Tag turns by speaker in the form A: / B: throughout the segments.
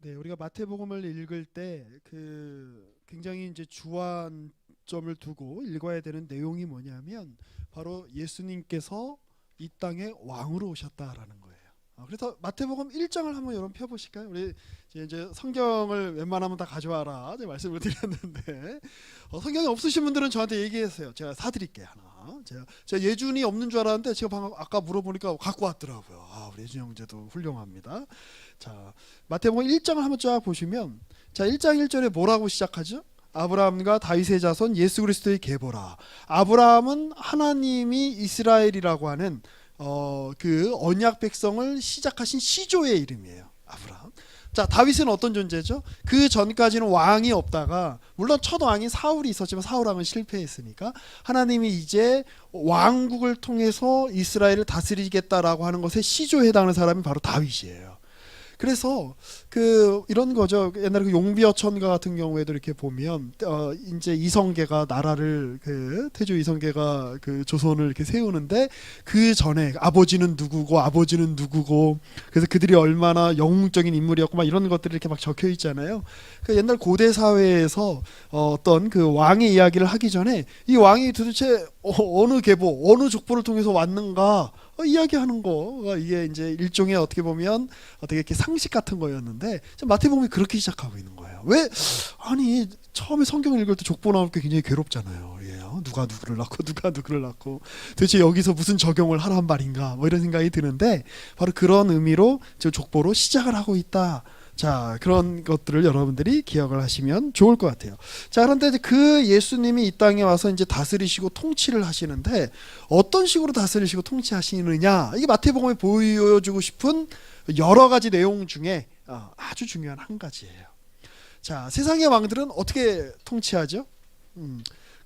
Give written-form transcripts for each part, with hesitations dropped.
A: 네, 우리가 마태복음을 읽을 때 그 굉장히 이제 주안점을 두고 읽어야 되는 내용이 뭐냐면 바로 예수님께서 이 땅에 왕으로 오셨다라는 거예요. 그래서 마태복음 1장을 한번 여러분 펴보실까요? 우리 이제 성경을 웬만하면 다 가져와라 제가 말씀을 드렸는데 성경이 없으신 분들은 저한테 얘기했어요. 제가 사드릴게요 하나. 제가 예준이 없는 줄 알았는데 제가 방금 아까 물어보니까 갖고 왔더라고요. 우리 예준 형제도 훌륭합니다. 자, 마태복음 1장을 한번 쫙 보시면 자 1장 1절에 뭐라고 시작하죠? 아브라함과 다윗의 자손 예수 그리스도의 계보라. 아브라함은 하나님이 이스라엘이라고 하는 그 언약 백성을 시작하신 시조의 이름이에요. 아브라함. 자, 다윗은 어떤 존재죠? 그 전까지는 왕이 없다가 물론 첫 왕인 사울이 있었지만 사울왕은 실패했으니까 하나님이 이제 왕국을 통해서 이스라엘을 다스리겠다라고 하는 것에 시조에 해당하는 사람이 바로 다윗이에요. 그래서 그 이런 거죠. 옛날에 그 용비어천가 같은 경우에도 이렇게 보면 이제 이성계가 나라를 그 태조 이성계가 그 조선을 이렇게 세우는데 그 전에 아버지는 누구고 그래서 그들이 얼마나 영웅적인 인물이었고 막 이런 것들이 이렇게 막 적혀 있잖아요. 그 옛날 고대 사회에서 어떤 그 왕의 이야기를 하기 전에 이 왕이 도대체 어느 계보 어느 족보를 통해서 왔는가 이야기하는 거가 이게 이제 일종의 어떻게 보면 어떻게 이렇게 상식 같은 거였는데 마태복음이 그렇게 시작하고 있는 거예요. 왜? 아니 처음에 성경 읽을 때 족보 나올 게 굉장히 괴롭잖아요. 예, 누가 누구를 낳고 누가 누구를 낳고 도대체 여기서 무슨 적용을 하란 말인가 뭐 이런 생각이 드는데 바로 그런 의미로 저 족보로 시작을 하고 있다. 자, 그런 것들을 여러분들이 기억을 하시면 좋을 것 같아요. 자, 그런데 그 예수님이 이 땅에 와서 이제 다스리시고 통치를 하시는데 어떤 식으로 다스리시고 통치하시느냐? 이게 마태복음에 보여주고 싶은 여러 가지 내용 중에 아주 중요한 한 가지예요. 자, 세상의 왕들은 어떻게 통치하죠?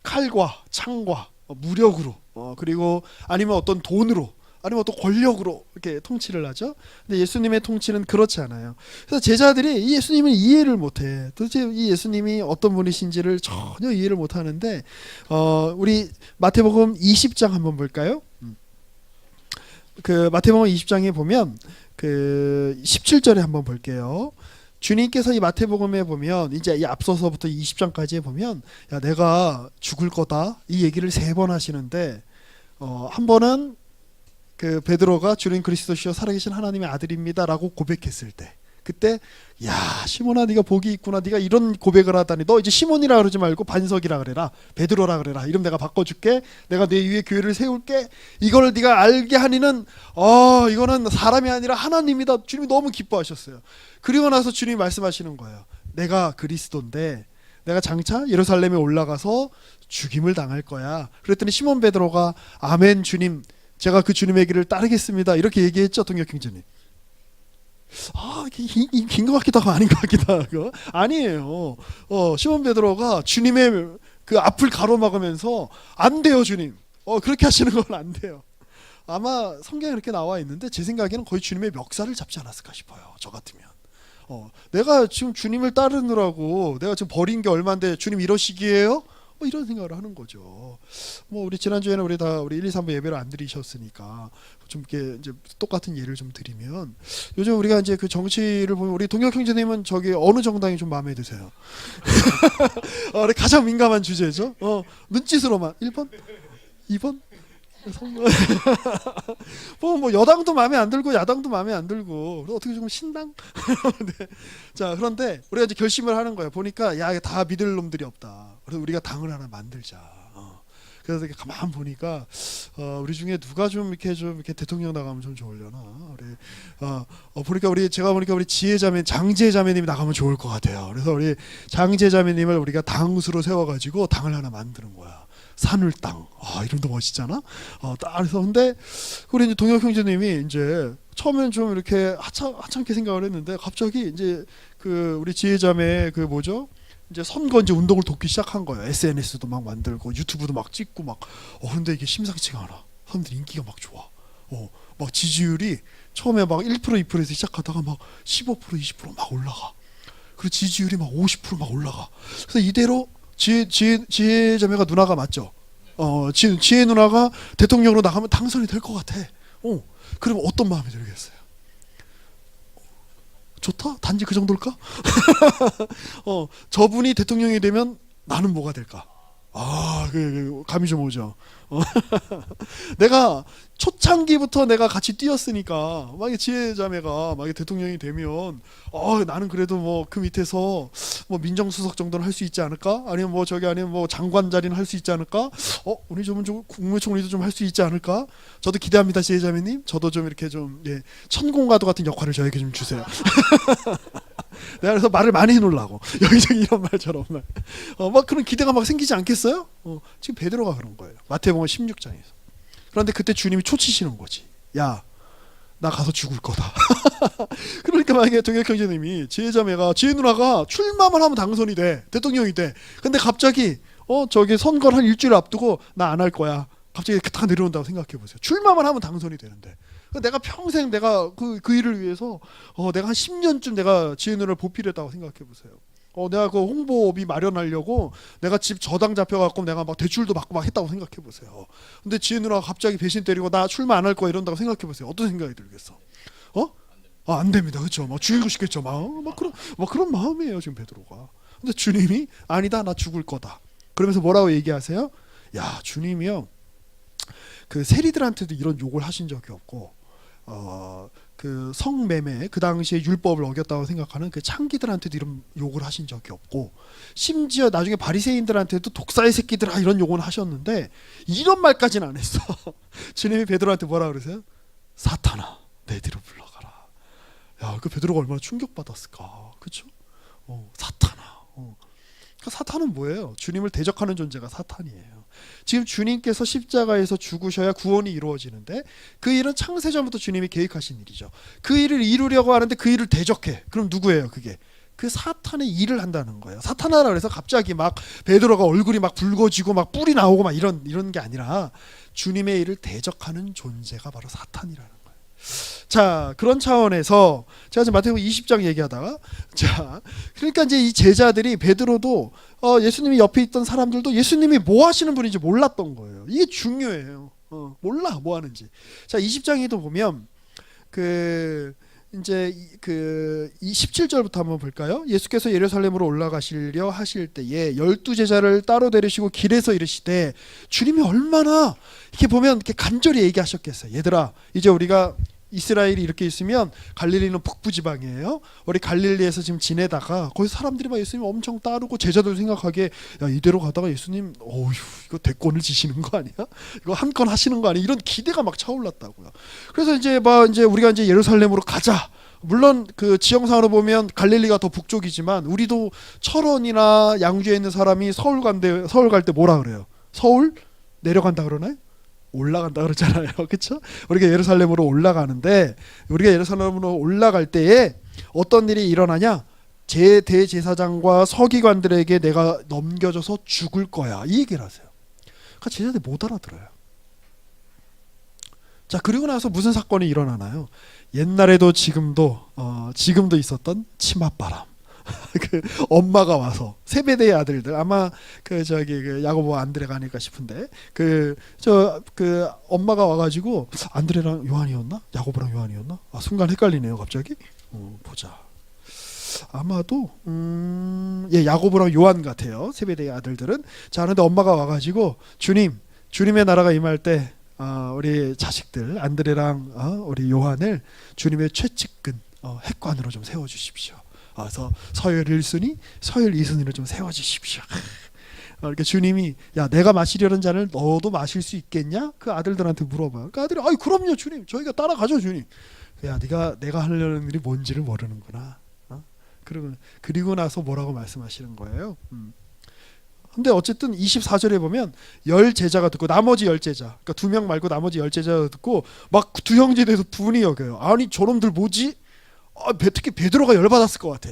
A: 칼과 창과 무력으로 그리고 아니면 어떤 돈으로 아니면 또 권력으로 이렇게 통치를 하죠. 근데 예수님의 통치는 그렇지 않아요. 그래서 제자들이 이 예수님을 이해를 못해. 도대체 이 예수님이 어떤 분이신지를 전혀 이해를 못하는데 우리 마태복음 20장 한번 볼까요? 그 마태복음 20장에 보면 그 17절에 한번 볼게요. 주님께서 이 마태복음에 보면 이제 이 앞서서부터 20장까지에 보면 야 내가 죽을 거다 이 얘기를 3번 하시는데 한 번은 그 베드로가 주님 그리스도시요 살아계신 하나님의 아들입니다라고 고백했을 때 그때 야 시몬아 네가 복이 있구나 네가 이런 고백을 하다니 너 이제 시몬이라 그러지 말고 반석이라 그래라 베드로라 그래라 이름 내가 바꿔줄게 내가 내 위에 교회를 세울게 이걸 네가 알게 하니는 이거는 사람이 아니라 하나님이다. 주님이 너무 기뻐하셨어요. 그리고 나서 주님이 말씀하시는 거예요. 내가 그리스도인데 내가 장차 예루살렘에 올라가서 죽임을 당할 거야. 그랬더니 시몬 베드로가 아멘 주님 제가 그 주님의 길을 따르겠습니다. 이렇게 얘기했죠, 동역행전이. 긴 것 같기도 하고 아닌 것 같기도 하고 아니에요. 시몬 베드로가 주님의 그 앞을 가로막으면서 안 돼요, 주님. 그렇게 하시는 건 안 돼요. 아마 성경에 그렇게 나와 있는데 제 생각에는 거의 주님의 멱살을 잡지 않았을까 싶어요. 저 같으면. 내가 지금 주님을 따르느라고 내가 지금 버린 게 얼마인데 주님 이러시기에요? 이런 생각을 하는 거죠. 우리 지난주에는 우리 1, 2, 3부 예배를 안 드리셨으니까 좀 이렇게 이제 똑같은 예를 좀 드리면 요즘 우리가 이제 그 정치를 보면 우리 동혁 형제님은 저기 어느 정당이 좀 마음에 드세요? 가장 민감한 주제죠. 눈짓으로만 1번, 2번. 뭐 여당도 마음에 안 들고 야당도 마음에 안 들고 어떻게 조금 신당? 네. 자 그런데 우리가 이제 결심을 하는 거예요. 보니까 야 다 믿을 놈들이 없다. 그래서 우리가 당을 하나 만들자. 그래서 이렇게 가만 보니까 우리 중에 누가 좀 이렇게 대통령 나가면 좀 좋으려나. 보니까 제가 보니까 우리 지혜자매 장제자매님이 나가면 좋을 것 같아요. 그래서 우리 장제자매님을 우리가 당수로 세워가지고 당을 하나 만드는 거야. 산울땅. 이름도 멋있잖아. 그래서 근데 우리 이제 동혁 형제님이 이제 처음엔 좀 이렇게 하찮게 생각을 했는데 갑자기 이제 그 우리 지혜자매 그 뭐죠? 이제 선거 이제 운동을 돕기 시작한 거예요. SNS도 막 만들고 유튜브도 막 찍고 막. 근데 이게 심상치가 않아. 사람들 인기가 막 좋아. 막 지지율이 처음에 막 1% 2%에서 시작하다가 막 15% 20%막 올라가. 그리고 지지율이 막 50%막 올라가. 그래서 이대로 지혜 자매가 누나가 맞죠? 지혜 누나가 대통령으로 나가면 당선이 될 것 같아. 그럼 어떤 마음이 들겠어요? 좋다. 단지 그 정도일까? 저분이 대통령이 되면 나는 뭐가 될까? 감이 좀 오죠. 내가 초창기부터 내가 같이 뛰었으니까 만약에 지혜자매가 만약에 대통령이 되면 나는 그래도 뭐 그 밑에서 뭐 민정수석 정도는 할 수 있지 않을까? 아니면 뭐 저기 아니면 뭐 장관 자리는 할 수 있지 않을까? 우리 좀 국무총리도 좀 할 수 있지 않을까? 저도 기대합니다, 지혜자매님. 저도 좀 이렇게 좀 천공과도 같은 역할을 저에게 좀 주세요. 내가 그래서 말을 많이 해놓으려고 여기저기 이런 말처럼 막 그런 기대가 막 생기지 않겠어요? 지금 베드로가 그런 거예요. 마태복음 16장에서. 그런데 그때 주님이 초치시는 거지. 야, 나 가서 죽을 거다. 그러니까 만약에 동혁 형제님이 지혜자매가 지혜 누나가 출마만 하면 당선이 돼, 대통령이 돼. 근데 갑자기 저기 선거를 한 일주일 앞두고 나 안 할 거야. 갑자기 다 내려온다고 생각해 보세요. 출마만 하면 당선이 되는데. 내가 평생 내가 그 일을 위해서 내가 한 10년쯤 내가 지혜 누나를 보필했다고 생각해 보세요. 내가 그 홍보비 마련하려고 내가 집 저당 잡혀갖고 내가 막 대출도 받고 막 했다고 생각해 보세요. 근데 지혜 누나가 갑자기 배신 때리고 나 출마 안 할 거야 이런다고 생각해 보세요. 어떤 생각이 들겠어? 안 됩니다. 그렇죠? 막 죽이고 싶겠죠. 막 그런 마음이에요 지금 베드로가. 근데 주님이 아니다, 나 죽을 거다. 그러면서 뭐라고 얘기하세요? 야, 주님이요. 그 세리들한테도 이런 욕을 하신 적이 없고 그 성매매 그 당시에 율법을 어겼다고 생각하는 그 창기들한테도 이런 욕을 하신 적이 없고 심지어 나중에 바리새인들한테도 독사의 새끼들아 이런 욕은 하셨는데 이런 말까지는 안 했어. 주님이 베드로한테 뭐라 그러세요? 사탄아, 내 뒤로 물러가라. 야, 그 베드로가 얼마나 충격받았을까. 그렇죠? 사탄아. 그 사탄은 뭐예요? 주님을 대적하는 존재가 사탄이에요. 지금 주님께서 십자가에서 죽으셔야 구원이 이루어지는데 그 일은 창세전부터 주님이 계획하신 일이죠. 그 일을 이루려고 하는데 그 일을 대적해. 그럼 누구예요? 그게 그 사탄의 일을 한다는 거예요. 사탄하라 그래서 갑자기 막 베드로가 얼굴이 막 붉어지고 막 뿔이 나오고 막 이런 게 아니라 주님의 일을 대적하는 존재가 바로 사탄이라는 거예요. 자, 그런 차원에서 제가 지금 마태복음 20장 얘기하다가 그러니까 이제 이 제자들이 베드로도 예수님이 옆에 있던 사람들도 예수님이 뭐 하시는 분인지 몰랐던 거예요. 이게 중요해요. 몰라 뭐 하는지. 자, 20장에도 보면 이제 그 17절부터 한번 볼까요? 예수께서 예루살렘으로 올라가시려 하실 때에 12제자를 따로 데리시고 길에서 이르시되 주님이 얼마나 이렇게 보면 이렇게 간절히 얘기하셨겠어요. 얘들아, 이제 우리가 이스라엘이 이렇게 있으면 갈릴리는 북부 지방이에요. 우리 갈릴리에서 지금 지내다가 거기 사람들이 막 예수님 엄청 따르고 제자들 생각하기에 야, 이대로 가다가 예수님 이거 대권을 지시는 거 아니야? 이거 한 건 하시는 거 아니야? 이런 기대가 막 차올랐다고요. 그래서 이제 우리가 이제 예루살렘으로 가자. 물론 그 지형상으로 보면 갈릴리가 더 북쪽이지만 우리도 철원이나 양주에 있는 사람이 서울 갈 때 뭐라 그래요? 서울 내려간다 그러나요? 올라간다 그러잖아요. 그렇죠? 우리가 예루살렘으로 올라가는데 우리가 예루살렘으로 올라갈 때에 어떤 일이 일어나냐? 대제사장과 서기관들에게 내가 넘겨져서 죽을 거야. 이 얘기를 하세요. 그러니까 제자들이 못 알아들어요. 자, 그리고 나서 무슨 사건이 일어나나요? 옛날에도 지금도 있었던 치맛바람. 그 엄마가 와서 세베대의 아들들 아마 그 야고보 안드레가 아닐까 싶은데 그 엄마가 와가지고 안드레랑 요한이었나? 야고보랑 요한이었나? 순간 헷갈리네요 갑자기. 보자. 아마도 야고보랑 요한 같아요. 세베대의 아들들은. 자, 그런데 엄마가 와가지고 주님의 나라가 임할 때 우리 자식들 안드레랑 우리 요한을 주님의 최측근 핵관으로 좀 세워주십시오. 그래서 서열 1순위, 서열 2순위를 좀 세워주십시오. 이렇게 주님이 야, 내가 마시려는 잔을 너도 마실 수 있겠냐? 그 아들들한테 물어봐요. 그 아들이 그럼요 주님, 저희가 따라가죠 주님. 야, 내가 하려는 일이 뭔지를 모르는구나. 그리고 나서 뭐라고 말씀하시는 거예요? 근데 어쨌든 24절에 보면 10제자가 듣고 나머지 10제자, 그러니까 2명 말고 나머지 10제자가 듣고 막 두 형제에 대해서 분이 여겨요. 아니 저놈들 뭐지? 특히 베드로가 열받았을 것 같아.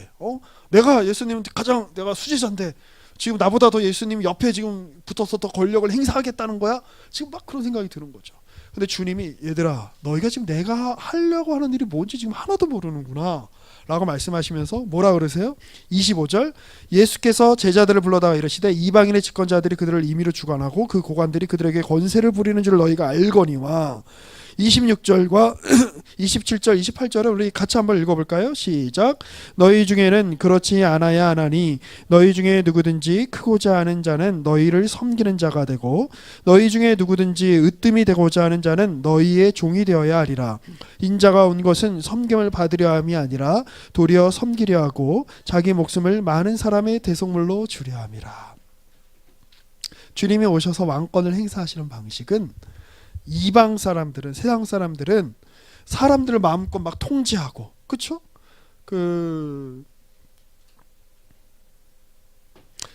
A: 내가 예수님한테 내가 수제자인데 지금 나보다 더 예수님 옆에 지금 붙어서 더 권력을 행사하겠다는 거야? 지금 막 그런 생각이 드는 거죠. 근데 주님이 얘들아, 너희가 지금 내가 하려고 하는 일이 뭔지 지금 하나도 모르는구나 라고 말씀하시면서 뭐라 그러세요? 25절, 예수께서 제자들을 불러다가 이르시되 이방인의 집권자들이 그들을 임의로 주관하고 그 고관들이 그들에게 권세를 부리는 줄 너희가 알거니와 26절과 27절, 28절을 우리 같이 한번 읽어볼까요? 시작. 너희 중에는 그렇지 않아야 하나니 너희 중에 누구든지 크고자 하는 자는 너희를 섬기는 자가 되고 너희 중에 누구든지 으뜸이 되고자 하는 자는 너희의 종이 되어야 하리라. 인자가 온 것은 섬김을 받으려 함이 아니라 도리어 섬기려 하고 자기 목숨을 많은 사람의 대속물로 주려 함이라. 주님이 오셔서 왕권을 행사하시는 방식은 이방 사람들은, 세상 사람들은 사람들을 마음껏 막 통제하고, 그렇죠? 그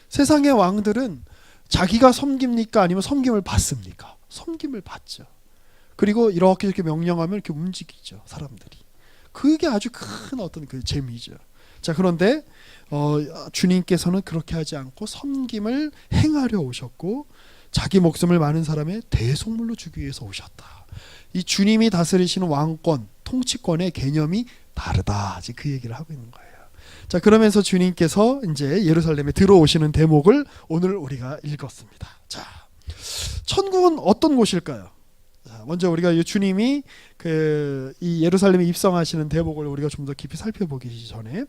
A: 세상의 왕들은 자기가 섬깁니까 아니면 섬김을 받습니까? 섬김을 받죠. 그리고 이렇게 명령하면 이렇게 움직이죠, 사람들이. 그게 아주 큰 어떤 그 재미죠. 자, 그런데 주님께서는 그렇게 하지 않고 섬김을 행하려 오셨고 자기 목숨을 많은 사람의 대속물로 주기 위해서 오셨다. 이 주님이 다스리시는 왕권, 통치권의 개념이 다르다. 이제 그 얘기를 하고 있는 거예요. 자, 그러면서 주님께서 이제 예루살렘에 들어오시는 대목을 오늘 우리가 읽었습니다. 자, 천국은 어떤 곳일까요? 자, 먼저 우리가 이 주님이 이 예루살렘에 입성하시는 대목을 우리가 좀 더 깊이 살펴보기 전에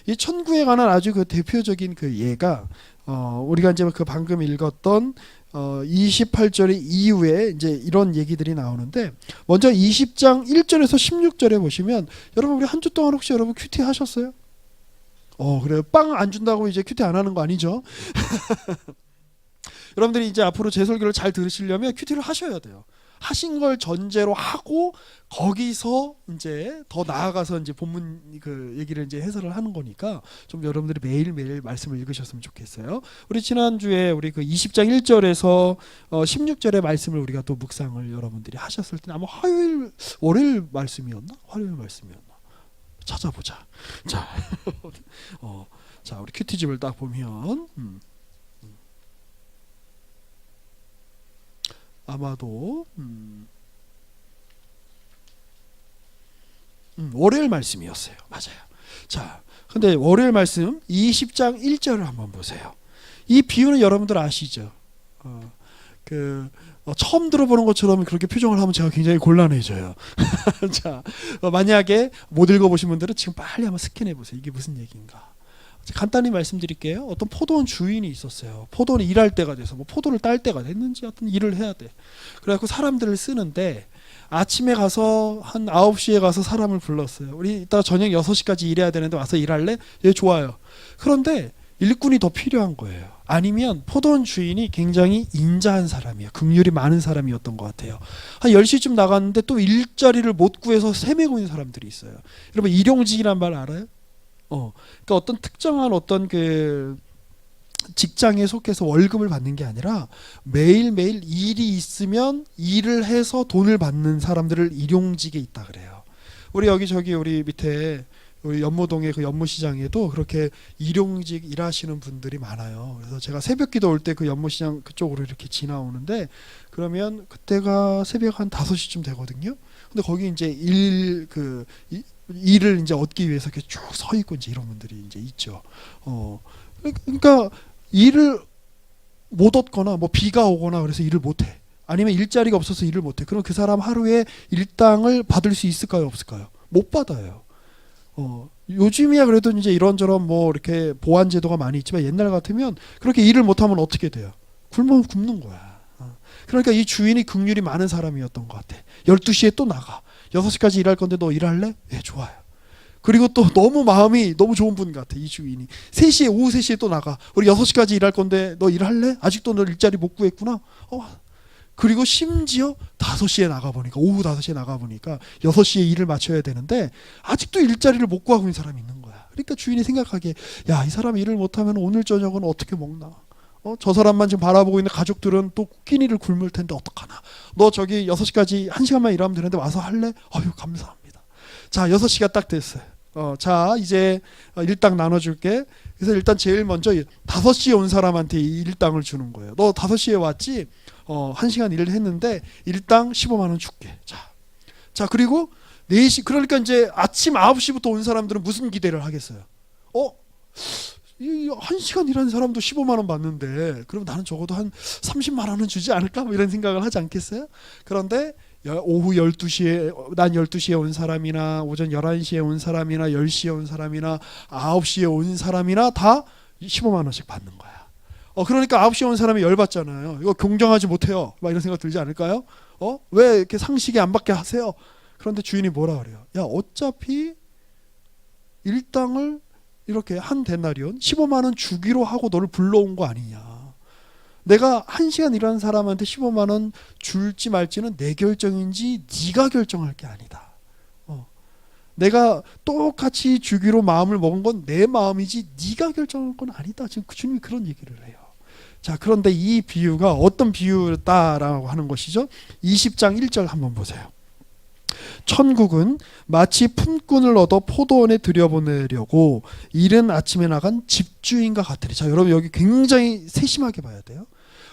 A: 이 천국에 관한 아주 그 대표적인 그 예가 우리가 이제 그 방금 읽었던 28절 이후에 이제 이런 얘기들이 나오는데, 먼저 20장 1절에서 16절에 보시면, 여러분 우리 한 주 동안 혹시 여러분 큐티 하셨어요? 그래요. 빵 안 준다고 이제 큐티 안 하는 거 아니죠? 여러분들이 이제 앞으로 제 설교를 잘 들으시려면 큐티를 하셔야 돼요. 하신 걸 전제로 하고 거기서 이제 더 나아가서 이제 본문 그 얘기를 이제 해설을 하는 거니까 좀 여러분들이 매일매일 말씀을 읽으셨으면 좋겠어요. 우리 지난주에 우리 그 20장 1절에서 16절의 말씀을 우리가 또 묵상을 여러분들이 하셨을 때 아마 월요일 말씀이었나? 화요일 말씀이었나? 찾아보자. 자, 자, 우리 큐티집을 딱 보면 아마도 월요일 말씀이었어요. 맞아요. 자, 근데 월요일 말씀 20장 1절을 한번 보세요. 이 비유는 여러분들 아시죠? 처음 들어보는 것처럼 그렇게 표정을 하면 제가 굉장히 곤란해져요. 자, 만약에 못 읽어보신 분들은 지금 빨리 한번 스캔해 보세요. 이게 무슨 얘기인가? 간단히 말씀드릴게요. 어떤 포도원 주인이 있었어요. 포도원이 일할 때가 돼서 뭐 포도를 딸 때가 됐는지 어떤 일을 해야 돼. 그래갖고 사람들을 쓰는데 아침에 가서 한 9시에 가서 사람을 불렀어요. 우리 이따 저녁 6시까지 일해야 되는데 와서 일할래? 예, 좋아요. 그런데 일꾼이 더 필요한 거예요. 아니면 포도원 주인이 굉장히 인자한 사람이에요. 긍휼이 많은 사람이었던 것 같아요. 한 10시쯤 나갔는데 또 일자리를 못 구해서 헤매고 있는 사람들이 있어요. 여러분 일용직이란 말 알아요? 그러니까 어떤 특정한 어떤 그 직장에 속해서 월급을 받는 게 아니라 매일매일 일이 있으면 일을 해서 돈을 받는 사람들을 일용직에 있다 그래요. 우리 여기저기 우리 밑에 우리 연무동의 그 연무시장에도 그렇게 일용직 일하시는 분들이 많아요. 그래서 제가 새벽기도 올 때 그 연무시장 그쪽으로 이렇게 지나오는데 그러면 그때가 새벽 한 5시쯤 되거든요. 근데 거기 이제 일을 이제 얻기 위해서 이렇게 쭉 서 있고 이제 이런 분들이 이제 있죠. 그러니까 일을 못 얻거나 뭐 비가 오거나 그래서 일을 못 해. 아니면 일자리가 없어서 일을 못 해. 그럼 그 사람 하루에 일당을 받을 수 있을까요, 없을까요? 못 받아요. 요즘이야 그래도 이제 이런저런 뭐 이렇게 보안 제도가 많이 있지만 옛날 같으면 그렇게 일을 못 하면 어떻게 돼요? 굶는 거야. 그러니까 이 주인이 긍휼이 많은 사람이었던 것 같아. 12시에 또 나가. 6시까지 일할 건데 너 일할래? 예, 좋아요. 그리고 또 너무 마음이 너무 좋은 분 같아. 이 주인이 오후 3시에 또 나가. 우리 6시까지 일할 건데 너 일할래? 아직도 너 일자리 못 구했구나. 그리고 심지어 5시에 나가보니까 오후 5시에 나가보니까 6시에 일을 마쳐야 되는데 아직도 일자리를 못 구하고 있는 사람이 있는 거야. 그러니까 주인이 생각하기에 야, 이 사람 일을 못하면 오늘 저녁은 어떻게 먹나? 저 사람만 지금 바라보고 있는 가족들은 또 끼니를 굶을 텐데 어떡하나? 너 저기 6시까지 1시간만 일하면 되는데 와서 할래? 아유, 감사합니다. 자, 6시가 딱 됐어요. 자, 이제 일당 나눠줄게. 그래서 일단 제일 먼저 5시에 온 사람한테 일당을 주는 거예요. 너 5시에 왔지? 1시간 일을 했는데 일당 15만 원 줄게. 자, 그리고 4시, 그러니까 이제 아침 9시부터 온 사람들은 무슨 기대를 하겠어요? 1시간 일하는 사람도 15만 원 받는데 그럼 나는 적어도 한 30만 원은 주지 않을까? 뭐 이런 생각을 하지 않겠어요? 그런데 오후 12시에 난 12시에 온 사람이나 오전 11시에 온 사람이나 10시에 온 사람이나 9시에 온 사람이나 다 15만 원씩 받는 거야. 그러니까 9시에 온 사람이 열받잖아요. 이거 공정하지 못해요. 막 이런 생각 들지 않을까요? 왜 이렇게 상식에 안 받게 하세요? 그런데 주인이 뭐라 그래요? 야, 어차피 일당을 이렇게 한 데나리온 15만 원 주기로 하고 너를 불러온 거 아니냐. 내가 1시간 일하는 사람한테 15만 원 줄지 말지는 내 결정인지 네가 결정할 게 아니다. 내가 똑같이 주기로 마음을 먹은 건 내 마음이지 네가 결정할 건 아니다. 지금 주님이 그런 얘기를 해요. 자, 그런데 이 비유가 어떤 비유다라고 하는 것이죠? 20장 1절 한번 보세요. 천국은 마치 품꾼을 얻어 포도원에 들여보내려고 이른 아침에 나간 집주인과 같으리. 자, 여러분 여기 굉장히 세심하게 봐야 돼요.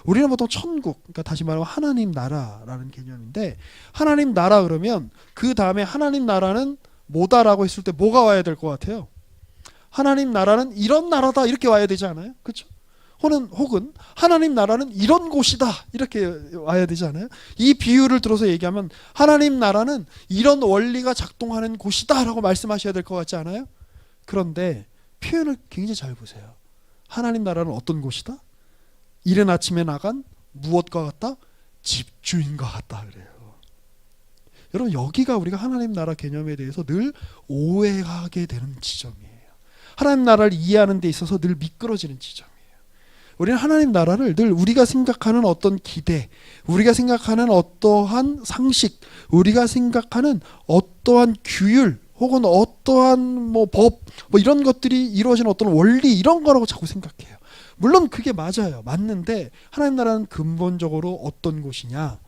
A: 우리는 보통 천국, 그러니까 다시 말하면 하나님 나라라는 개념인데, 하나님 나라 그러면 그 다음에 하나님 나라는 뭐다라고 했을 때 뭐가 와야 될 것 같아요? 하나님 나라는 이런 나라다 이렇게 와야 되지 않아요? 그렇죠? 혹은 하나님 나라는 이런 곳이다 이렇게 와야 되지 않아요? 이 비유를 들어서 얘기하면 하나님 나라는 이런 원리가 작동하는 곳이다 라고 말씀하셔야 될 것 같지 않아요? 그런데 표현을 굉장히 잘 보세요. 하나님 나라는 어떤 곳이다? 이른 아침에 나간 무엇과 같다? 집주인과 같다 그래요. 여러분 여기가 우리가 하나님 나라 개념에 대해서 늘 오해하게 되는 지점이에요. 하나님 나라를 이해하는 데 있어서 늘 미끄러지는 지점이에요. 우리는 하나님 나라를 늘 우리가 생각하는 어떤 기대, 우리가 생각하는 어떠한 상식, 우리가 생각하는 어떠한 규율 혹은 어떠한 법 이런 것들이 이루어지는 어떤 원리 이런 거라고 자꾸 생각해요. 물론 그게 맞아요. 맞는데 하나님 나라는 근본적으로 어떤 곳이냐?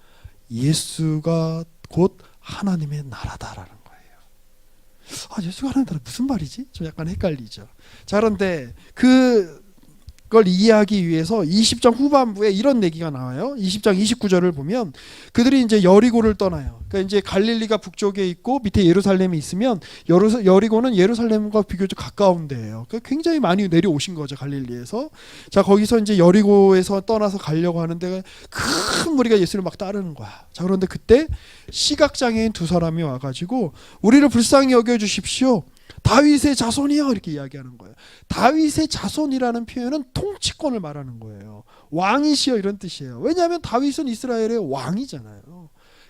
A: 예수가 곧 하나님의 나라다라는 거예요. 예수가 하나님 나라 무슨 말이지? 좀 약간 헷갈리죠. 자, 그런데 그걸 이해하기 위해서 20장 후반부에 이런 얘기가 나와요. 20장 29절을 보면 그들이 이제 여리고를 떠나요. 그러니까 이제 갈릴리가 북쪽에 있고 밑에 예루살렘이 있으면 여리고는 예루살렘과 비교적 가까운 데예요. 그러니까 굉장히 많이 내려오신 거죠, 갈릴리에서. 자, 거기서 이제 여리고에서 떠나서 가려고 하는데 큰 무리가 예수를 막 따르는 거야. 자, 그런데 그때 시각장애인 두 사람이 와가지고 우리를 불쌍히 여겨주십시오. 다윗의 자손이요 이렇게 이야기하는 거예요. 다윗의 자손이라는 표현은 통치권을 말하는 거예요. 왕이시여 이런 뜻이에요. 왜냐하면 다윗은 이스라엘의 왕이잖아요.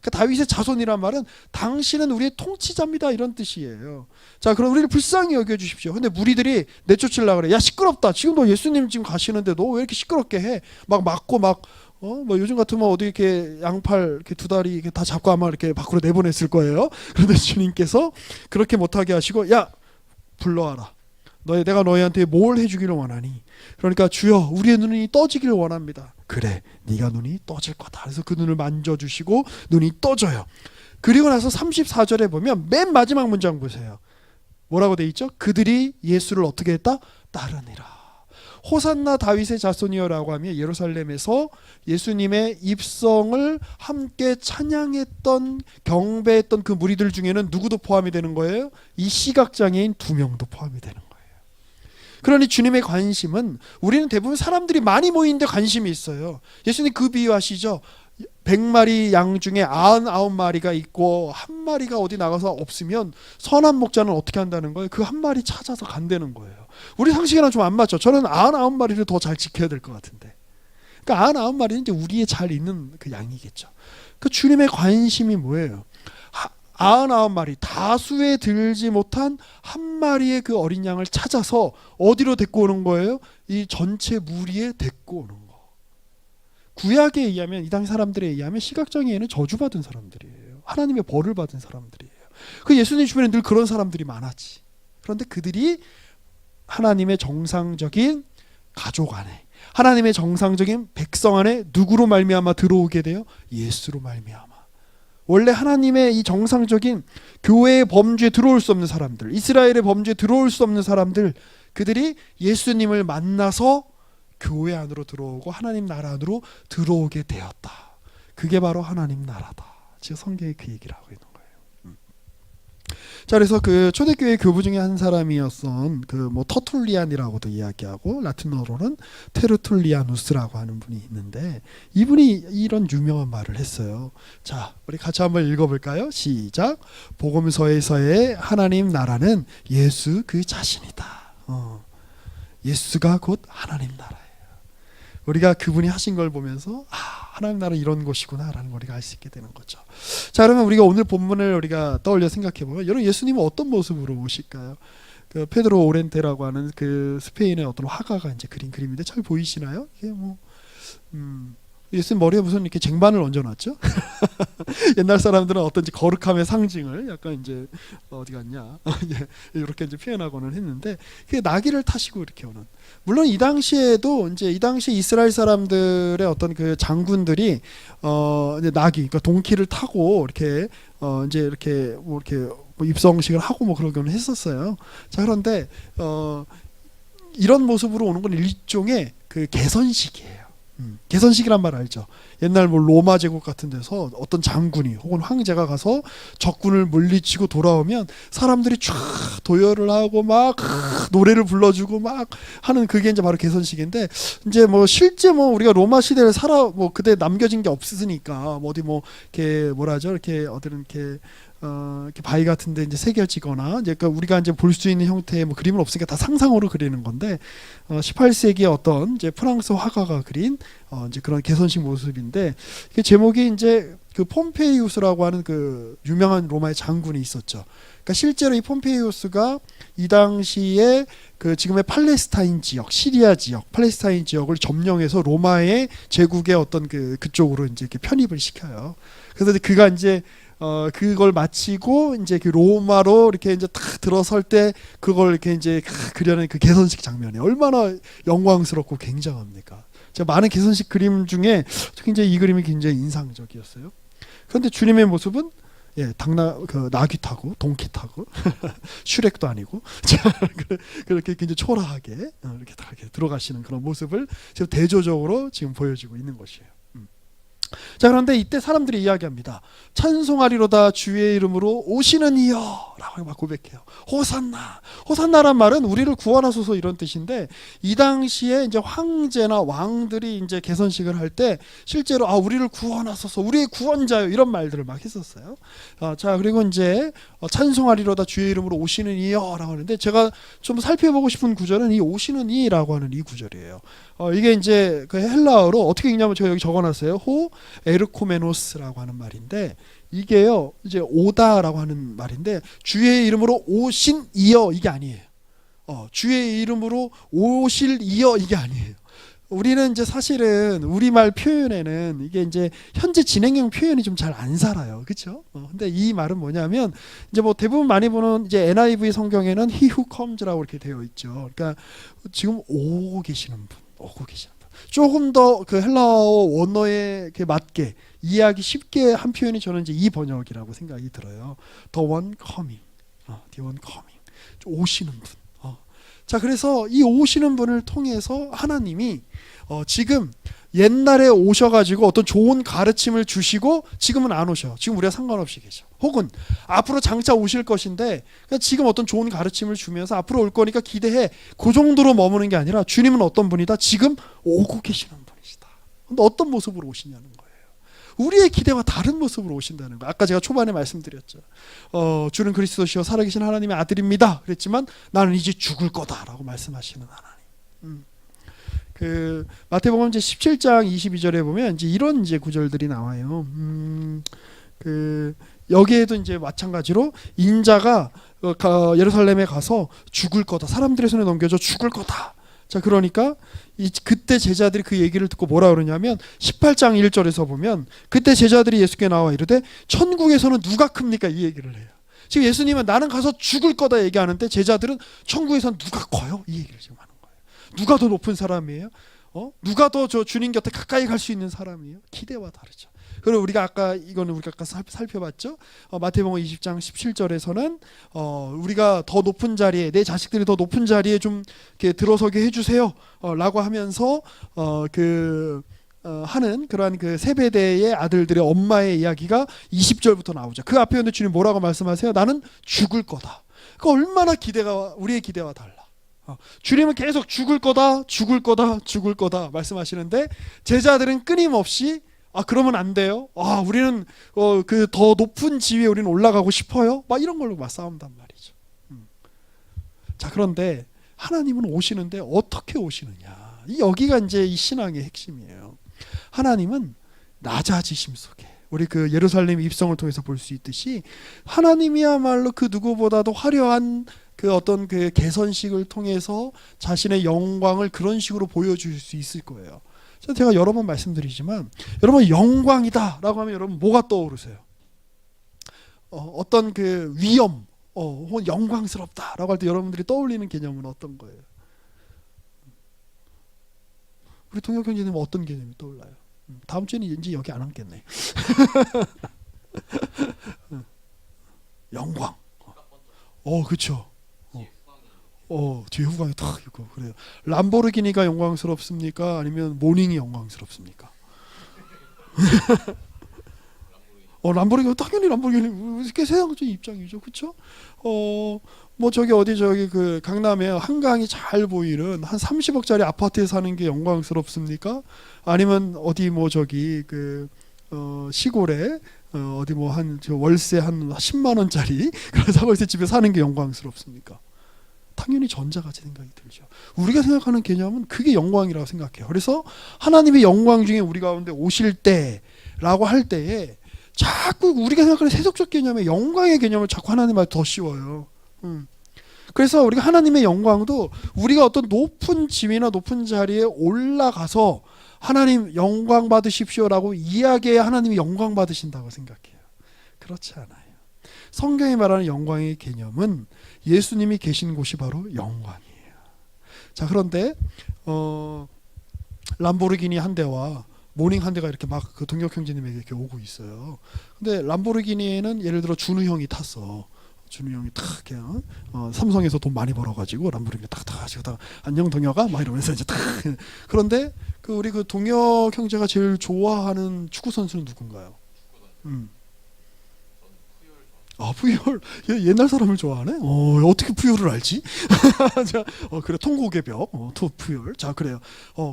A: 그러니까 다윗의 자손이란 말은 당신은 우리의 통치자입니다 이런 뜻이에요. 자, 그럼 우리를 불쌍히 여겨주십시오. 근데 무리들이 내쫓으려고 그래. 야, 시끄럽다. 지금 너 예수님 지금 가시는데 너 왜 이렇게 시끄럽게 해? 막 막고 막 요즘 같으면 어디 이렇게 양팔 이렇게 두 다리 이렇게 다 잡고 아마 이렇게 밖으로 내보냈을 거예요. 그런데 주님께서 그렇게 못하게 하시고 야, 불러와라. 내가 너희한테 뭘 해주기를 원하니? 그러니까 주여 우리의 눈이 떠지기를 원합니다. 그래, 네가 눈이 떠질 거다. 그래서 그 눈을 만져주시고 눈이 떠져요. 그리고 나서 34절에 보면 맨 마지막 문장 보세요. 뭐라고 돼 있죠? 그들이 예수를 어떻게 했다? 따르니라. 호산나 다윗의 자손이여라고 하면 예루살렘에서 예수님의 입성을 함께 찬양했던 경배했던 그 무리들 중에는 누구도 포함이 되는 거예요? 이 시각장애인 2명도 포함이 되는 거예요. 그러니 주님의 관심은 우리는 대부분 사람들이 많이 모이는데 관심이 있어요. 예수님 그 비유하시죠. 100마리 양 중에 99마리가 있고 한 마리가 어디 나가서 없으면 선한 목자는 어떻게 한다는 거예요? 그 한 마리 찾아서 간다는 거예요. 우리 상식이랑 좀 안 맞죠. 저는 99마리를 더 잘 지켜야 될 것 같은데. 그러니까 99마리는 이제 우리의 잘 있는 그 양이겠죠. 그 주님의 관심이 뭐예요? 99마리 다수에 들지 못한 한 마리의 그 어린 양을 찾아서 어디로 데리고 오는 거예요? 이 전체 무리에 데리고 오는 거. 구약에 의하면 이 당시 사람들에 의하면 시각장애인은 저주받은 사람들이에요. 하나님의 벌을 받은 사람들이에요. 그 예수님 주변에 늘 그런 사람들이 많았지. 그런데 그들이 하나님의 정상적인 가족 안에, 하나님의 정상적인 백성 안에 누구로 말미암아 들어오게 돼요? 예수로 말미암아. 원래 하나님의 이 정상적인 교회의 범주에 들어올 수 없는 사람들, 이스라엘의 범주에 들어올 수 없는 사람들, 그들이 예수님을 만나서 교회 안으로 들어오고 하나님 나라 안으로 들어오게 되었다. 그게 바로 하나님 나라다. 지금 성경이 그 얘기를 하고 있는 거예요. 자, 그래서 그 초대교회 교부 중에 한 사람이었던 그 뭐 터툴리안이라고도 이야기하고 라틴어로는 테르툴리아누스라고 하는 분이 있는데 이분이 이런 유명한 말을 했어요. 자, 우리 같이 한번 읽어볼까요? 시작. 복음서에서의 하나님 나라는 예수 그 자신이다. 예수가 곧 하나님 나라예요. 우리가 그분이 하신 걸 보면서 하나님 나라 이런 것이구나라는 걸 우리가 알 수 있게 되는 거죠. 자, 그러면 우리가 오늘 본문을 우리가 떠올려 생각해 보면 여러분 예수님은 어떤 모습으로 오실까요? 그 페드로 오렌테라고 하는 그 스페인의 어떤 화가가 이제 그린 그림인데 잘 보이시나요? 이게 뭐 예수님 머리에 무슨 이렇게 쟁반을 얹어놨죠? 옛날 사람들은 어떤지 거룩함의 상징을 약간 이제 어디 갔냐 이렇게 이제 표현하고는 했는데 그게 나귀를 타시고 이렇게 오는. 물론 이 당시에도 이제 이 당시 이스라엘 사람들의 어떤 그 장군들이 이제 나귀, 그러니까 동키를 타고 이렇게 이제 이렇게 뭐 이렇게 뭐 입성식을 하고 뭐 그러기는 했었어요. 자, 그런데 이런 모습으로 오는 건 일종의 그 개선식이에요. 개선식이란 말 알죠? 옛날 뭐 로마 제국 같은 데서 어떤 장군이 혹은 황제가 가서 적군을 물리치고 돌아오면 사람들이 쫙 도열을 하고 막 노래를 불러주고 막 하는 그게 이제 바로 개선식인데 이제 뭐 실제 뭐 우리가 로마 시대를 살아 뭐 그때 남겨진 게 없으니까 뭐 어디 뭐 이렇게 뭐라죠? 이렇게 어디는 이렇게 바위 같은데 이제 새겨지거나 이제 그러니까 우리가 이제 볼 수 있는 형태의 뭐 그림은 없으니까 다 상상으로 그리는 건데 18세기의 어떤 이제 프랑스 화가가 그린 이제 그런 개선식 모습인데 그 제목이 이제 그 폼페이우스라고 하는 그 유명한 로마의 장군이 있었죠. 그러니까 실제로 이 폼페이우스가 이 당시에 그 지금의 팔레스타인 지역, 시리아 지역, 팔레스타인 지역을 점령해서 로마의 제국의 어떤 그쪽으로 이제 이렇게 편입을 시켜요. 그래서 그가 이제 그걸 마치고 이제 그 로마로 이렇게 이제 탁 들어설 때 그걸 이렇게 이제 그려낸 그 개선식 장면이 얼마나 영광스럽고 굉장합니까? 제가 많은 개선식 그림 중에 굉장히 이 그림이 굉장히 인상적이었어요. 그런데 주님의 모습은 그 나귀 타고 동키 타고 슈렉도 아니고 그렇게 굉장히 초라하게 이렇게 다 이렇게 들어가시는 그런 모습을 지금 대조적으로 지금 보여주고 있는 것이에요. 자, 그런데 이때 사람들이 이야기합니다. 찬송하리로다 주의 이름으로 오시는 이여 라고 막 고백해요. 호산나. 호산나란 말은 우리를 구원하소서 이런 뜻인데 이 당시에 이제 황제나 왕들이 이제 개선식을 할 때 실제로 우리를 구원하소서 우리의 구원자요 이런 말들을 막 했었어요. 자, 그리고 이제 찬송하리로다 주의 이름으로 오시는 이여 라고 하는데 제가 좀 살펴보고 싶은 구절은 이 오시는 이라고 하는 이 구절이에요. 이게 이제 그 헬라어로 어떻게 읽냐면 제가 여기 적어놨어요. 호 에르코메노스라고 하는 말인데 이게요 이제 오다라고 하는 말인데 주의 이름으로 오신 이여 이게 아니에요. 주의 이름으로 오실 이여 이게 아니에요. 우리는 이제 사실은 우리말 표현에는 이게 이제 현재 진행형 표현이 좀 잘 안 살아요. 그렇죠? 근데 이 말은 뭐냐면 이제 뭐 대부분 많이 보는 이제 NIV 성경에는 he who comes라고 이렇게 되어 있죠. 그러니까 지금 오고 계시는 분. 조금 더 그 헬라어 원어에 맞게 이해하기 쉽게 한 표현이 저는 이제 이 번역이라고 생각이 들어요. The one coming, the one coming, 오시는 분. 자, 그래서 이 오시는 분을 통해서 하나님이 지금 옛날에 오셔가지고 어떤 좋은 가르침을 주시고 지금은 안 오셔. 지금 우리가 상관없이 계셔. 혹은 앞으로 장차 오실 것인데 지금 어떤 좋은 가르침을 주면서 앞으로 올 거니까 기대해. 그 정도로 머무는 게 아니라 주님은 어떤 분이다? 지금 오고 계시는 분이시다. 근데 어떤 모습으로 오시냐는 거예요. 우리의 기대와 다른 모습으로 오신다는 거예요. 아까 제가 초반에 말씀드렸죠. 주는 그리스도시요 살아계신 하나님의 아들입니다. 그랬지만 나는 이제 죽을 거다라고 말씀하시는 하나님. 그 마태복음 이제 17장 22절에 보면 이제 이런 이제 구절들이 나와요. 그 여기에도 이제 마찬가지로 인자가 예루살렘에 가서 죽을 거다. 사람들의 손에 넘겨져 죽을 거다. 자, 그러니까 그때 제자들이 그 얘기를 듣고 뭐라 그러냐면 18장 1절에서 보면 그때 제자들이 예수께 나와 이르되 천국에서는 누가 큽니까? 이 얘기를 해요. 지금 예수님은 나는 가서 죽을 거다 얘기하는데 제자들은 천국에서는 누가 커요? 이 얘기를 지금 하는 거예요. 누가 더 높은 사람이에요? 누가 더 저 주님 곁에 가까이 갈 수 있는 사람이에요? 기대와 다르죠. 그리고 우리가 아까 살펴봤죠. 마태복음 20장 17절에서는 우리가 더 높은 자리에 내 자식들이 더 높은 자리에 좀 이렇게 들어서게 해주세요 라고 하면서 하는 그러한 그 세베대의 아들들의 엄마의 이야기가 20절부터 나오죠. 그 앞에 있는데 주님 뭐라고 말씀하세요? 나는 죽을 거다. 그 얼마나 우리의 기대와 달라. 주님은 계속 죽을 거다, 죽을 거다, 죽을 거다 말씀하시는데 제자들은 끊임없이 그러면 안 돼요. 우리는 그 더 높은 지위에 우리는 올라가고 싶어요. 막 이런 걸로 막 싸운단 말이죠. 자, 그런데 하나님은 오시는데 어떻게 오시느냐? 여기가 이제 이 신앙의 핵심이에요. 하나님은 낮아지심 속에 우리 그 예루살렘 입성을 통해서 볼 수 있듯이 하나님이야말로 그 누구보다도 화려한 그 어떤 그 개선식을 통해서 자신의 영광을 그런 식으로 보여줄 수 있을 거예요. 제가 여러 번 말씀드리지만 여러분 영광이다라고 하면 여러분 뭐가 떠오르세요? 어떤 그 위엄, 혹은 영광스럽다라고 할 때 여러분들이 떠올리는 개념은 어떤 거예요? 우리 동혁 형제님 어떤 개념이 떠올라요? 다음 주에는 이제 여기 안 앉겠네. 영광. 그렇죠. 뒤에 후광이 탁 있고 그래요. 람보르기니가 영광스럽습니까? 아니면 모닝이 영광스럽습니까? 람보르기니 당연히 람보르기니 이게 세상적인 입장이죠, 그렇죠? 뭐 저기 그 강남에 한강이 잘 보이는 한 30억짜리 아파트에 사는 게 영광스럽습니까? 아니면 어디 뭐 저기 그 시골에 어디 뭐 한 월세 한 10만 원짜리 그런 사고에서 집에 사는 게 영광스럽습니까? 당연히 전자같이 생각이 들죠. 우리가 생각하는 개념은 그게 영광이라고 생각해요. 그래서 하나님의 영광 중에 우리 가운데 오실 때라고 할 때에 자꾸 우리가 생각하는 세속적 개념의 영광의 개념을 자꾸 하나님한테 더 씌워요. 그래서 우리가 하나님의 영광도 우리가 어떤 높은 지위나 높은 자리에 올라가서 하나님 영광 받으십시오라고 이야기해야 하나님이 영광 받으신다고 생각해요. 그렇지 않아요. 성경이 말하는 영광의 개념은 예수님이 계신 곳이 바로 영광이에요. 자, 그런데 람보르기니 한 대와 모닝 한 대가 이렇게 막 그 동혁 형제님에게 이렇게 오고 있어요. 근데 람보르기니에는 예를 들어 준우 형이 탔어. 준우 형이 탁 그냥 삼성에서 돈 많이 벌어가지고 람보르기니 탁탁 하시다가 안녕 동혁아 막 이러면서 이제 탁. 그런데 그 우리 그 동혁 형제가 제일 좋아하는 축구 선수는 누군가요? 푸열. 옛날 사람을 좋아하네. 어떻게 푸열을 알지? 자, 그래 통곡의 벽. 푸열. 자, 그래요.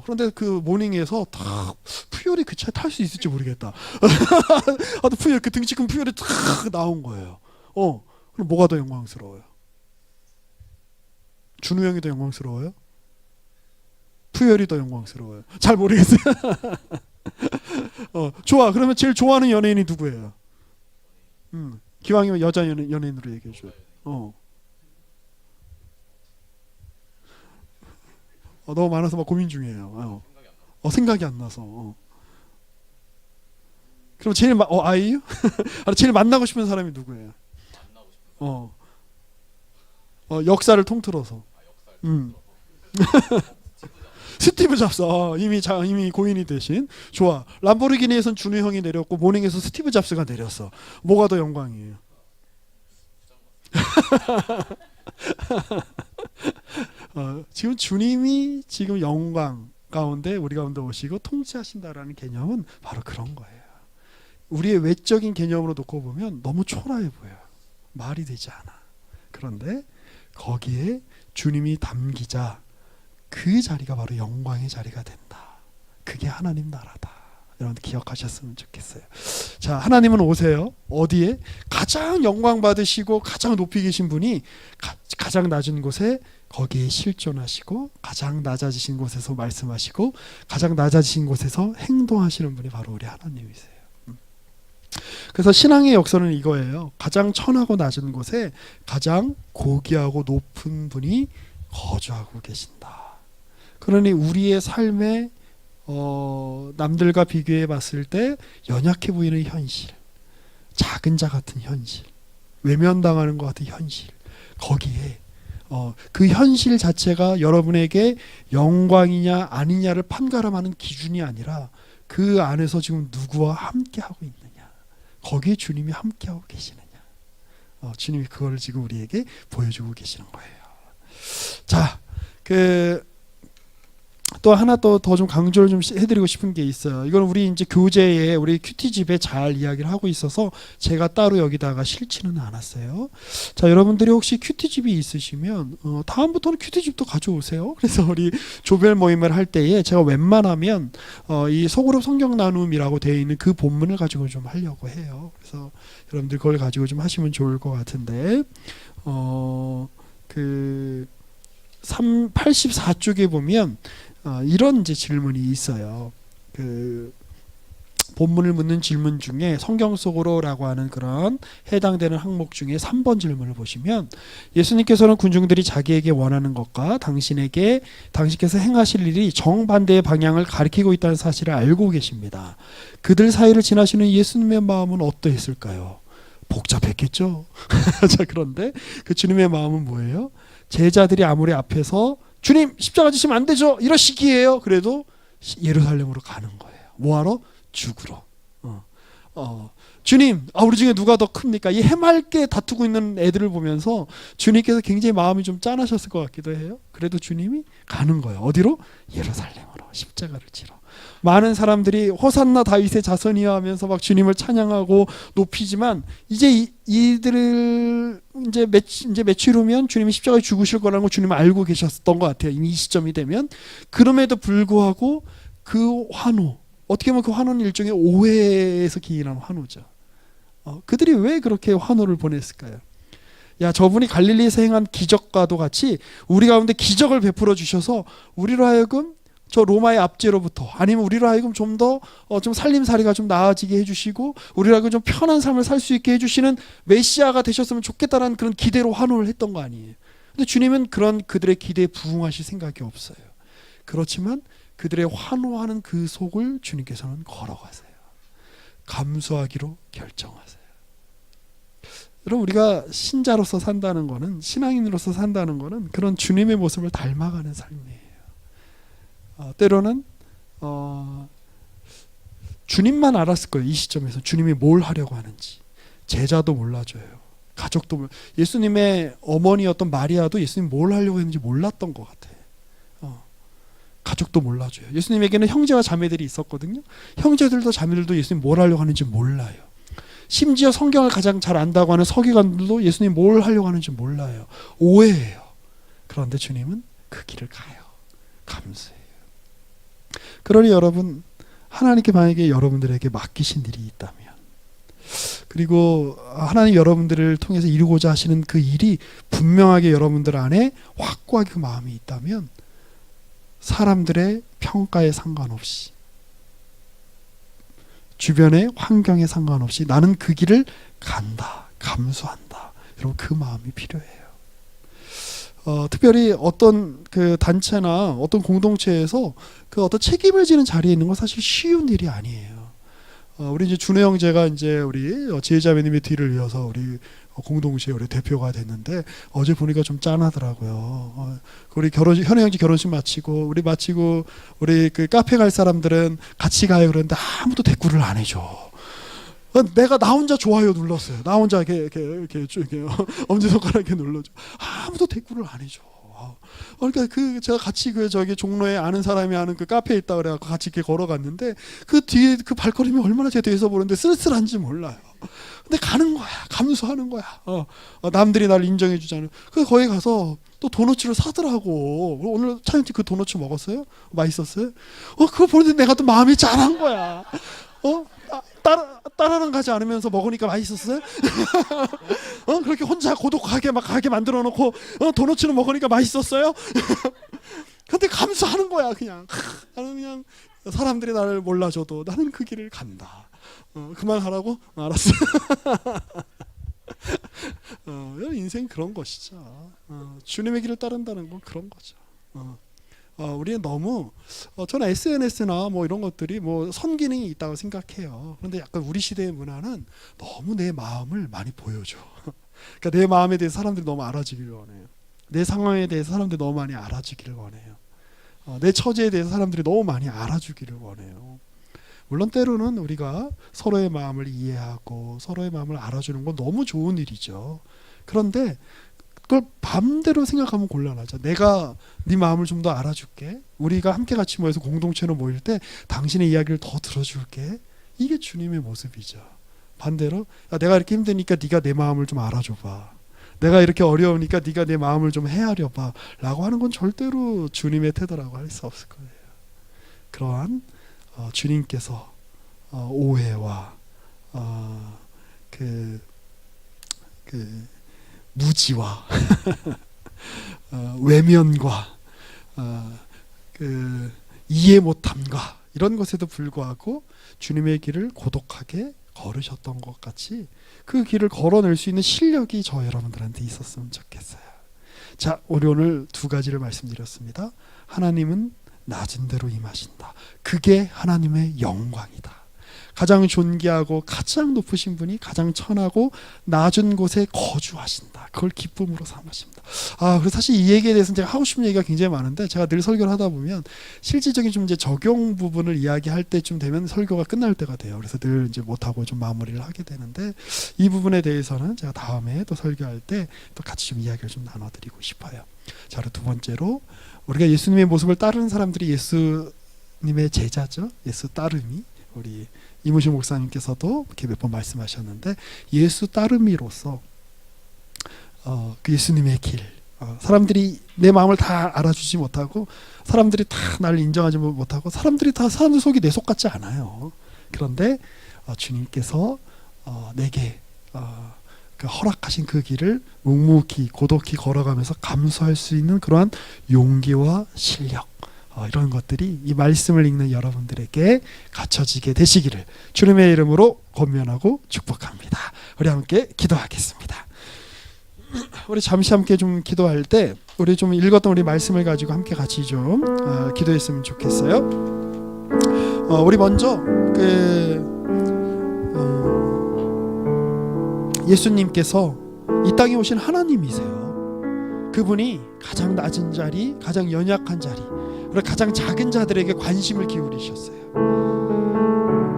A: 그런데 그 모닝에서 다 푸열이 그 차에 탈 수 있을지 모르겠다. 푸열 그 등치 큰 푸열이 탁 나온 거예요. 그럼 뭐가 더 영광스러워요? 준우 형이 더 영광스러워요? 푸열이 더 영광스러워요? 잘 모르겠어요. 좋아. 그러면 제일 좋아하는 연예인이 누구예요? 기왕이면 여자 연예인으로 얘기해줘요. 너무 많아서 막 고민 중이에요. 생각이 안 나서. 그럼 제일 아이유? 제일 만나고 싶은 사람이 누구예요? 역사를 통틀어서. 스티브 잡스. 이미 고인이 되신. 좋아. 람보르기니에선 준우 형이 내렸고 모닝에서 스티브 잡스가 내렸어. 뭐가 더 영광이에요? 지금 주님이 지금 영광 가운데 우리 가운데 오시고 통치하신다라는 개념은 바로 그런 거예요. 우리의 외적인 개념으로 놓고 보면 너무 초라해 보여요. 말이 되지 않아. 그런데 거기에 주님이 담기자 그 자리가 바로 영광의 자리가 된다. 그게 하나님 나라다. 여러분 기억하셨으면 좋겠어요. 자, 하나님은 오세요. 어디에? 가장 영광 받으시고 가장 높이 계신 분이 가장 낮은 곳에 거기에 실존하시고 가장 낮아지신 곳에서 말씀하시고 가장 낮아지신 곳에서 행동하시는 분이 바로 우리 하나님이세요. 그래서 신앙의 역사는 이거예요. 가장 천하고 낮은 곳에 가장 고귀하고 높은 분이 거주하고 계신다. 그러니 우리의 삶에 남들과 비교해 봤을 때 연약해 보이는 현실, 작은 자 같은 현실, 외면당하는 것 같은 현실, 거기에 그 현실 자체가 여러분에게 영광이냐 아니냐를 판가름하는 기준이 아니라 그 안에서 지금 누구와 함께하고 있느냐, 거기에 주님이 함께하고 계시느냐, 주님이 그걸 지금 우리에게 보여주고 계시는 거예요. 자, 또 하나 더 좀 강조를 좀 해드리고 싶은 게 있어요. 이건 우리 이제 교재에 우리 큐티집에 잘 이야기를 하고 있어서 제가 따로 여기다가 실지는 않았어요. 자, 여러분들이 혹시 큐티집이 있으시면 다음부터는 큐티집도 가져오세요. 그래서 우리 조별 모임을 할 때에 제가 웬만하면 이 소그룹 성경 나눔이라고 되어 있는 그 본문을 가지고 좀 하려고 해요. 그래서 여러분들 그걸 가지고 좀 하시면 좋을 것 같은데 그 84쪽에 보면 이런 이제 질문이 있어요. 그 본문을 묻는 질문 중에 성경 속으로라고 하는 그런 해당되는 항목 중에 3번 질문을 보시면 예수님께서는 군중들이 자기에게 원하는 것과 당신께서 행하실 일이 정반대의 방향을 가리키고 있다는 사실을 알고 계십니다. 그들 사이를 지나시는 예수님의 마음은 어떠했을까요? 복잡했겠죠. 자, 그런데 그 주님의 마음은 뭐예요? 제자들이 아무리 앞에서 주님 십자가 지시면 안 되죠 이러시기에요. 그래도 예루살렘으로 가는 거예요. 뭐하러? 죽으러. 주님, 우리 중에 누가 더 큽니까? 이 해맑게 다투고 있는 애들을 보면서 주님께서 굉장히 마음이 좀 짠하셨을 것 같기도 해요. 그래도 주님이 가는 거예요. 어디로? 예루살렘으로 십자가를 지러. 많은 사람들이 호산나 다윗의 자손이야 하면서 막 주님을 찬양하고 높이지만 이제 이들을 이제 며칠 후면 주님이 십자가에 죽으실 거라는 걸 주님은 알고 계셨던 것 같아요. 이미 이 시점이 되면. 그럼에도 불구하고 그 환호, 어떻게 보면 그 환호는 일종의 오해에서 기인한 환호죠. 그들이 왜 그렇게 환호를 보냈을까요? 야, 저분이 갈릴리에서 행한 기적과도 같이 우리 가운데 기적을 베풀어 주셔서 우리로 하여금 저 로마의 압제로부터 아니면 우리로 하여금 좀 더 좀 살림살이가 좀 나아지게 해주시고 우리로 하여금 좀 편한 삶을 살 수 있게 해주시는 메시아가 되셨으면 좋겠다라는 그런 기대로 환호를 했던 거 아니에요. 근데 주님은 그런 그들의 기대에 부응하실 생각이 없어요. 그렇지만 그들의 환호하는 그 속을 주님께서는 걸어가세요. 감수하기로 결정하세요. 여러분, 우리가 신자로서 산다는 거는, 신앙인으로서 산다는 거는 그런 주님의 모습을 닮아가는 삶이에요. 때로는 주님만 알았을 거예요. 이 시점에서 주님이 뭘 하려고 하는지. 제자도 몰라줘요. 가족도 예수님의 어머니였던 마리아도 예수님 뭘 하려고 했는지 몰랐던 것 같아요. 가족도 몰라줘요. 예수님에게는 형제와 자매들이 있었거든요. 형제들도 자매들도 예수님 뭘 하려고 하는지 몰라요. 심지어 성경을 가장 잘 안다고 하는 서기관들도 예수님 뭘 하려고 하는지 몰라요. 오해해요. 그런데 주님은 그 길을 가요. 감수해요. 그러니 여러분, 하나님께 만약에 여러분들에게 맡기신 일이 있다면, 그리고 하나님 여러분들을 통해서 이루고자 하시는 그 일이 분명하게 여러분들 안에 확고하게 그 마음이 있다면 사람들의 평가에 상관없이, 주변의 환경에 상관없이 나는 그 길을 간다, 감수한다. 여러분, 그 마음이 필요해요. 특별히 어떤 그 단체나 어떤 공동체에서 그 어떤 책임을 지는 자리에 있는 건 사실 쉬운 일이 아니에요. 우리 이제 준호 형제가 이제 우리 지혜자매님의 뒤를 이어서 우리 공동체 우리 대표가 됐는데 어제 보니까 좀 짠하더라고요. 우리 현우 형제 결혼식 마치고 우리 그 카페 갈 사람들은 같이 가요 그랬는데 아무도 대꾸를 안 해줘. 내가 나 혼자 좋아요 눌렀어요. 나 혼자 이렇게 엄지손가락에 눌러줘. 아무도 대꾸를 안 해줘. 그러니까 제가 같이 저기 종로에 아는 사람이 하는 그 카페에 있다 그래갖고 같이 이렇게 걸어갔는데 그 뒤에 그 발걸음이 얼마나 제 뒤에서 보는데 쓸쓸한지 몰라요. 근데 가는 거야. 감수하는 거야. 남들이 날 인정해 주잖아요. 그래서 거기 가서 또 도너츠를 사더라고. 오늘 차영씨 그 도너츠 먹었어요? 맛있었어요? 그거 보는데 내가 또 마음이 짠한 거야. 따라는 가지 않으면서 먹으니까 맛있었어요? 그렇게 혼자 고독하게 막 가게 만들어 놓고 도너츠는 먹으니까 맛있었어요? 근데 감수하는 거야. 그냥 나는 그냥 사람들이 나를 몰라줘도 나는 그 길을 간다. 그만하라고? 알았어. 인생 그런 것이죠. 주님의 길을 따른다는 건 그런 거죠. 우리는 너무 저는 SNS나 뭐 이런 것들이 뭐 선기능이 있다고 생각해요. 그런데 약간 우리 시대의 문화는 너무 내 마음을 많이 보여줘. 그러니까 내 마음에 대해서 사람들이 너무 알아주기를 원해요. 내 상황에 대해서 사람들이 너무 많이 알아주기를 원해요. 내 처지에 대해서 사람들이 너무 많이 알아주기를 원해요. 물론 때로는 우리가 서로의 마음을 이해하고 서로의 마음을 알아주는 건 너무 좋은 일이죠. 그런데 그걸 맘대로 생각하면 곤란하죠. 내가 네 마음을 좀 더 알아줄게. 우리가 함께 같이 모여서 공동체로 모일 때 당신의 이야기를 더 들어줄게. 이게 주님의 모습이죠. 반대로 내가 이렇게 힘드니까 네가 내 마음을 좀 알아줘봐. 내가 이렇게 어려우니까 네가 내 마음을 좀 헤아려봐 라고 하는 건 절대로 주님의 태도라고 할 수 없을 거예요. 그러한 주님께서 오해와 그 무지와 외면과 그 이해 못함과 이런 것에도 불구하고 주님의 길을 고독하게 걸으셨던 것 같이 그 길을 걸어낼 수 있는 실력이 저 여러분들한테 있었으면 좋겠어요. 자, 우리 오늘 두 가지를 말씀드렸습니다. 하나님은 낮은 데로 임하신다. 그게 하나님의 영광이다. 가장 존귀하고 가장 높으신 분이 가장 천하고 낮은 곳에 거주하신다. 그걸 기쁨으로 삼으십니다. 그래서 사실 이 얘기에 대해서는 제가 하고 싶은 얘기가 굉장히 많은데 제가 늘 설교를 하다 보면 실질적인 좀 이제 적용 부분을 이야기할 때쯤 되면 설교가 끝날 때가 돼요. 그래서 늘 이제 못하고 좀 마무리를 하게 되는데 이 부분에 대해서는 제가 다음에 또 설교할 때 또 같이 좀 이야기를 좀 나눠드리고 싶어요. 자, 그리고 두 번째로 우리가 예수님의 모습을 따르는 사람들이 예수님의 제자죠. 예수 따름이 우리 이무신 목사님께서도 이렇게 몇 번 말씀하셨는데 예수 따름이로서 그 예수님의 길 사람들이 내 마음을 다 알아주지 못하고 사람들이 다 나를 인정하지 못하고 사람들 속이 내 속 같지 않아요. 그런데 주님께서 내게 그 허락하신 그 길을 묵묵히 고독히 걸어가면서 감수할 수 있는 그러한 용기와 실력 이런 것들이 이 말씀을 읽는 여러분들에게 갖춰지게 되시기를 주님의 이름으로 권면하고 축복합니다. 우리 함께 기도하겠습니다. 우리 잠시 함께 좀 기도할 때 우리 좀 읽었던 우리 말씀을 가지고 함께 같이 좀 기도했으면 좋겠어요. 우리 먼저 예수님께서 이 땅에 오신 하나님이세요. 그분이 가장 낮은 자리, 가장 연약한 자리, 그리고 가장 작은 자들에게 관심을 기울이셨어요.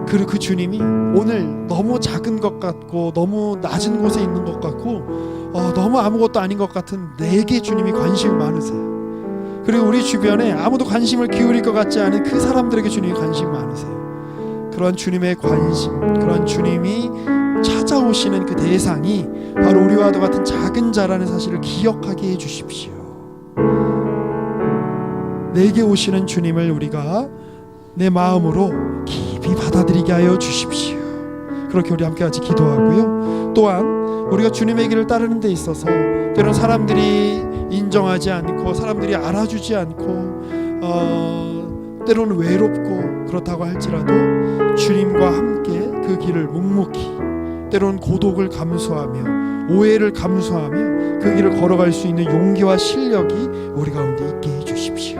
A: 그리고 그 주님이 오늘 너무 작은 것 같고 너무 낮은 곳에 있는 것 같고 너무 아무것도 아닌 것 같은 내게 주님이 관심이 많으세요. 그리고 우리 주변에 아무도 관심을 기울일 것 같지 않은 그 사람들에게 주님이 관심이 많으세요. 그런 주님의 관심, 그런 주님이 찾아오시는 그 대상이 바로 우리와도 같은 작은 자라는 사실을 기억하게 해주십시오. 내게 오시는 주님을 우리가 내 마음으로 깊이 받아들이게 하여 주십시오. 그렇게 우리 함께 같이 기도하고요. 또한 우리가 주님의 길을 따르는 데 있어서 때로는 사람들이 인정하지 않고 사람들이 알아주지 않고 때로는 외롭고 그렇다고 할지라도 주님과 함께 그 길을 묵묵히 때로는 고독을 감수하며 오해를 감수하며 그 길을 걸어갈 수 있는 용기와 실력이 우리 가운데 있게 해주십시오.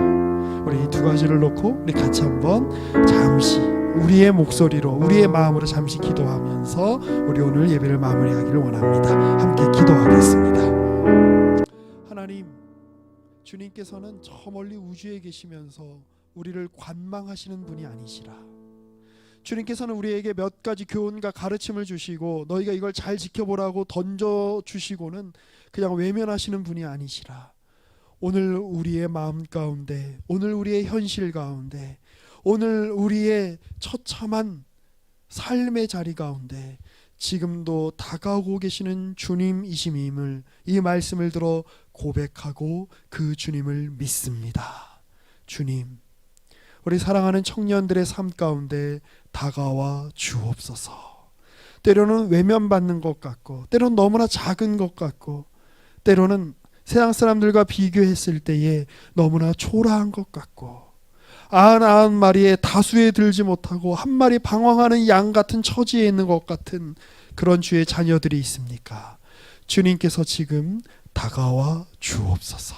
A: 우리 이 두 가지를 놓고 우리 같이 한번 잠시 우리의 목소리로 우리의 마음으로 잠시 기도하면서 우리 오늘 예배를 마무리하기를 원합니다. 함께 기도하겠습니다. 하나님, 주님께서는 저 멀리 우주에 계시면서 우리를 관망하시는 분이 아니시라. 주님께서는 우리에게 몇 가지 교훈과 가르침을 주시고 너희가 이걸 잘 지켜보라고 던져주시고는 그냥 외면하시는 분이 아니시라. 오늘 우리의 마음 가운데, 오늘 우리의 현실 가운데, 오늘 우리의 처참한 삶의 자리 가운데 지금도 다가오고 계시는 주님이심임을 이 말씀을 들어 고백하고 그 주님을 믿습니다. 주님, 우리 사랑하는 청년들의 삶 가운데 다가와 주옵소서. 때로는 외면받는 것 같고 때로는 너무나 작은 것 같고 때로는 세상 사람들과 비교했을 때에 너무나 초라한 것 같고 99마리의 다수에 들지 못하고 한 마리 방황하는 양 같은 처지에 있는 것 같은 그런 주의 자녀들이 있습니까? 주님께서 지금 다가와 주옵소서.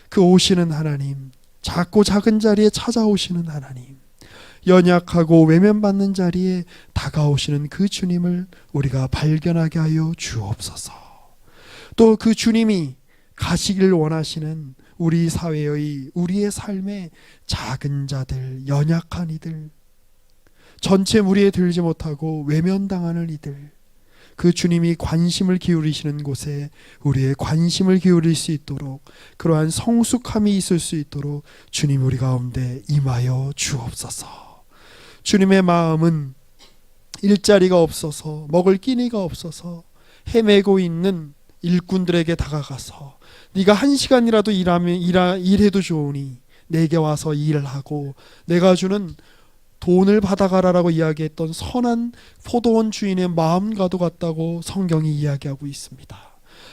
A: 그 오시는 하나님, 작고 작은 자리에 찾아오시는 하나님, 연약하고 외면받는 자리에 다가오시는 그 주님을 우리가 발견하게 하여 주옵소서. 또 그 주님이 가시길 원하시는 우리 사회의 우리의 삶의 작은 자들, 연약한 이들, 전체 무리에 들지 못하고 외면당하는 이들, 그 주님이 관심을 기울이시는 곳에 우리의 관심을 기울일 수 있도록, 그러한 성숙함이 있을 수 있도록 주님 우리 가운데 임하여 주옵소서. 주님의 마음은 일자리가 없어서, 먹을 끼니가 없어서 헤매고 있는 일꾼들에게 다가가서 네가 1시간이라도 일해도 좋으니 내게 와서 일을 하고 내가 주는 돈을 받아가라라고 이야기했던 선한 포도원 주인의 마음과도 같다고 성경이 이야기하고 있습니다.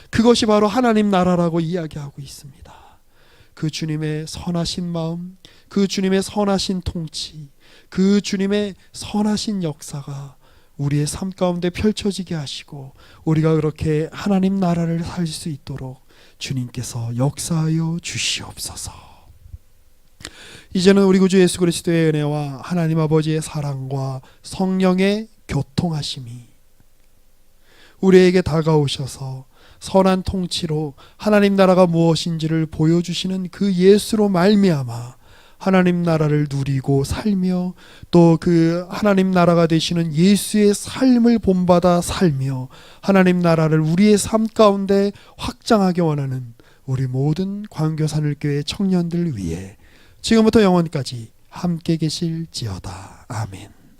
A: 그것이 바로 하나님 나라라고 이야기하고 있습니다. 그 주님의 선하신 마음, 그 주님의 선하신 통치, 그 주님의 선하신 역사가 우리의 삶 가운데 펼쳐지게 하시고 우리가 그렇게 하나님 나라를 살 수 있도록 주님께서 역사하여 주시옵소서. 이제는 우리 구주 예수 그리스도의 은혜와 하나님 아버지의 사랑과 성령의 교통하심이 우리에게 다가오셔서 선한 통치로 하나님 나라가 무엇인지를 보여주시는 그 예수로 말미암아 하나님 나라를 누리고 살며 또 그 하나님 나라가 되시는 예수의 삶을 본받아 살며 하나님 나라를 우리의 삶 가운데 확장하기 원하는 우리 모든 광교산을교회 청년들 위해 지금부터 영원까지 함께 계실지어다. 아멘.